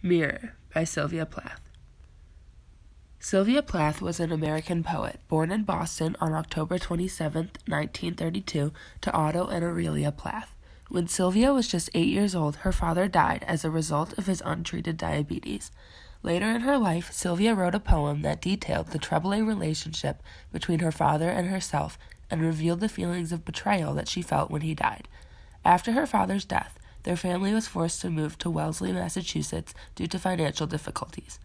Mirror by Sylvia Plath. Sylvia Plath was an American poet, born in Boston on October 27, 1932, to Otto and Aurelia Plath. When Sylvia was just 8 years old, her father died as a result of his untreated diabetes. Later in her life, Sylvia wrote a poem that detailed the troubling relationship between her father and herself and revealed the feelings of betrayal that she felt when he died. After her father's death, their family was forced to move to Wellesley, Massachusetts due to financial difficulties.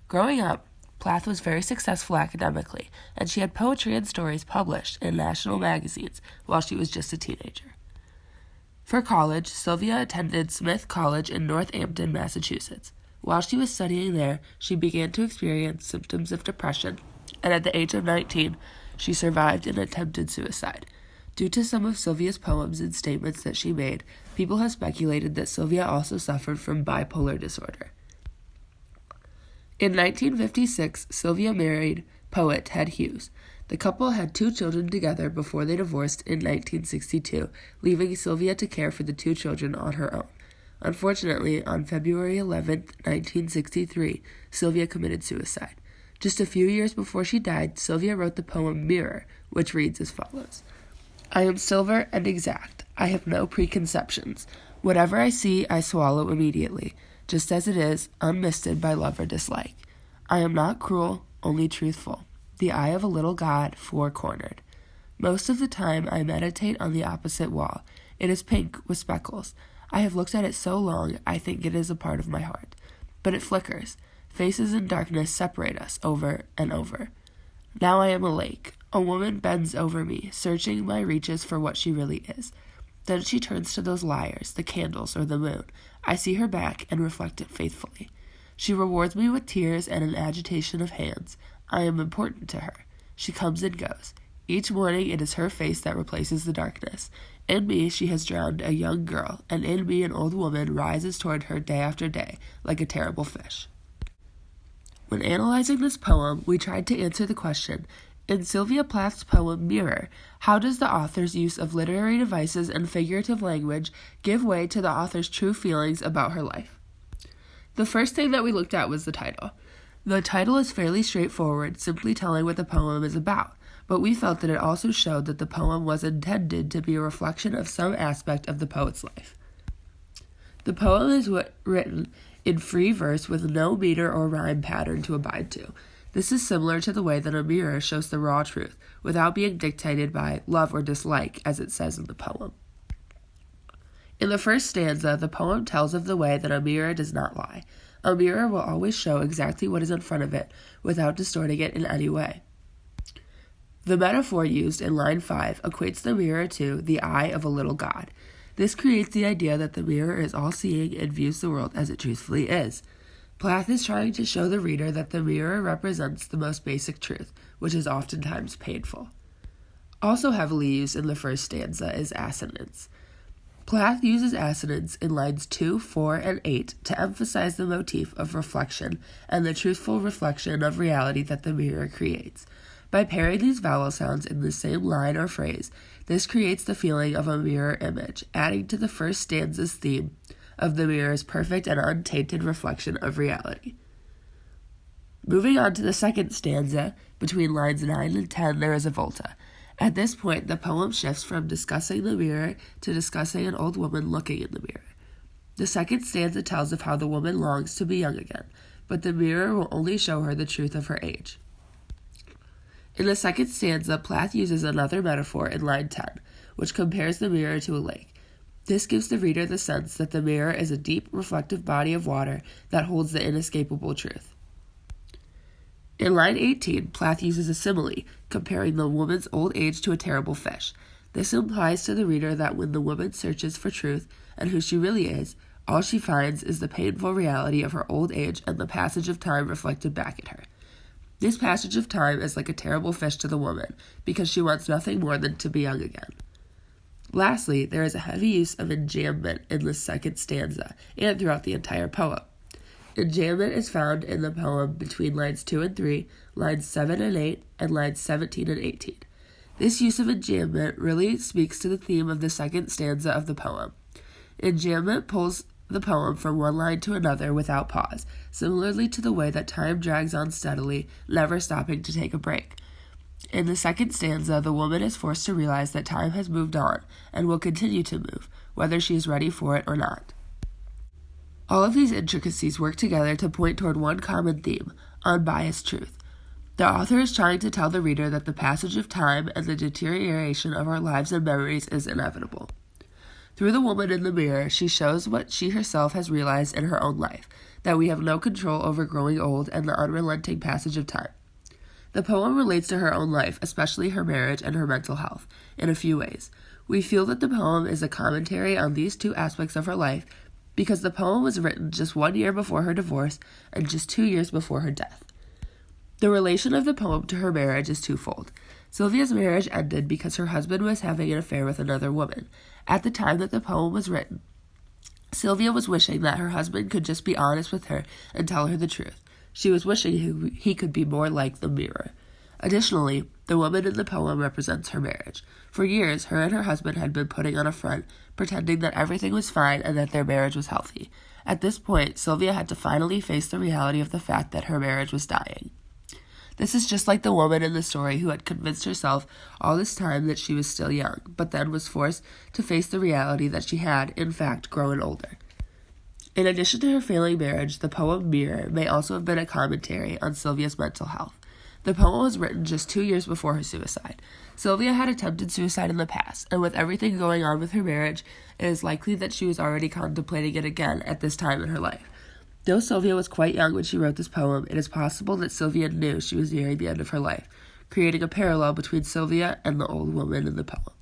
Growing up, Plath was very successful academically, and she had poetry and stories published in national magazines while she was just a teenager. For college, Sylvia attended Smith College in Northampton, Massachusetts. While she was studying there, she began to experience symptoms of depression, and at the age of 19, she survived and attempted suicide. Due to some of Sylvia's poems and statements that she made, people have speculated that Sylvia also suffered from bipolar disorder. In 1956, Sylvia married poet Ted Hughes. The couple had 2 children together before they divorced in 1962, leaving Sylvia to care for the 2 children on her own. Unfortunately, on February 11, 1963, Sylvia committed suicide. Just a few years before she died, Sylvia wrote the poem Mirror, which reads as follows. I am silver and exact. I have no preconceptions. Whatever I see, I swallow immediately, just as it is, unmisted by love or dislike. I am not cruel, only truthful. The eye of a little god, 4-cornered. Most of the time, I meditate on the opposite wall. It is pink with speckles. I have looked at it so long, I think it is a part of my heart. But it flickers. Faces in darkness separate us over and over. Now I am a lake. A woman bends over me, searching my reaches for what she really is. Then she turns to those liars, the candles or the moon. I see her back and reflect it faithfully. She rewards me with tears and an agitation of hands. I am important to her. She comes and goes. Each morning it is her face that replaces the darkness. In me she has drowned a young girl, and in me an old woman rises toward her day after day, like a terrible fish. When analyzing this poem, we tried to answer the question, in Sylvia Plath's poem Mirror, how does the author's use of literary devices and figurative language give way to the author's true feelings about her life? The first thing that we looked at was the title. The title is fairly straightforward, simply telling what the poem is about, but we felt that it also showed that the poem was intended to be a reflection of some aspect of the poet's life. The poem is written in free verse with no meter or rhyme pattern to abide to. This is similar to the way that a mirror shows the raw truth, without being dictated by love or dislike, as it says in the poem. In the first stanza, the poem tells of the way that a mirror does not lie. A mirror will always show exactly what is in front of it, without distorting it in any way. The metaphor used in line 5 equates the mirror to the eye of a little god. This creates the idea that the mirror is all-seeing and views the world as it truthfully is. Plath is trying to show the reader that the mirror represents the most basic truth, which is oftentimes painful. Also heavily used in the first stanza is assonance. Plath uses assonance in lines 2, 4, and 8 to emphasize the motif of reflection and the truthful reflection of reality that the mirror creates. By pairing these vowel sounds in the same line or phrase, this creates the feeling of a mirror image, adding to the first stanza's theme of the mirror's perfect and untainted reflection of reality. Moving on to the second stanza, between lines 9 and 10 there is a volta. At this point, the poem shifts from discussing the mirror to discussing an old woman looking in the mirror. The second stanza tells of how the woman longs to be young again, but the mirror will only show her the truth of her age. In the second stanza, Plath uses another metaphor in line 10, which compares the mirror to a lake. This gives the reader the sense that the mirror is a deep, reflective body of water that holds the inescapable truth. In line 18, Plath uses a simile, comparing the woman's old age to a terrible fish. This implies to the reader that when the woman searches for truth and who she really is, all she finds is the painful reality of her old age and the passage of time reflected back at her. This passage of time is like a terrible fish to the woman, because she wants nothing more than to be young again. Lastly, there is a heavy use of enjambment in the second stanza, and throughout the entire poem. Enjambment is found in the poem between lines 2 and 3, lines 7 and 8, and lines 17 and 18. This use of enjambment really speaks to the theme of the second stanza of the poem. Enjambment pulls the poem from one line to another without pause, similarly to the way that time drags on steadily, never stopping to take a break. In the second stanza, the woman is forced to realize that time has moved on and will continue to move, whether she is ready for it or not. All of these intricacies work together to point toward one common theme: unbiased truth. The author is trying to tell the reader that the passage of time and the deterioration of our lives and memories is inevitable. Through the woman in the mirror, she shows what she herself has realized in her own life, that we have no control over growing old and the unrelenting passage of time. The poem relates to her own life, especially her marriage and her mental health, in a few ways. We feel that the poem is a commentary on these two aspects of her life because the poem was written just 1 year before her divorce and just 2 years before her death. The relation of the poem to her marriage is twofold. Sylvia's marriage ended because her husband was having an affair with another woman. At the time that the poem was written, Sylvia was wishing that her husband could just be honest with her and tell her the truth. She was wishing he could be more like the mirror. Additionally, the woman in the poem represents her marriage. For years, her and her husband had been putting on a front, pretending that everything was fine and that their marriage was healthy. At this point, Sylvia had to finally face the reality of the fact that her marriage was dying. This is just like the woman in the story who had convinced herself all this time that she was still young, but then was forced to face the reality that she had, in fact, grown older. In addition to her failing marriage, the poem Mirror may also have been a commentary on Sylvia's mental health. The poem was written just 2 years before her suicide. Sylvia had attempted suicide in the past, and with everything going on with her marriage, it is likely that she was already contemplating it again at this time in her life. Though Sylvia was quite young when she wrote this poem, it is possible that Sylvia knew she was nearing the end of her life, creating a parallel between Sylvia and the old woman in the poem.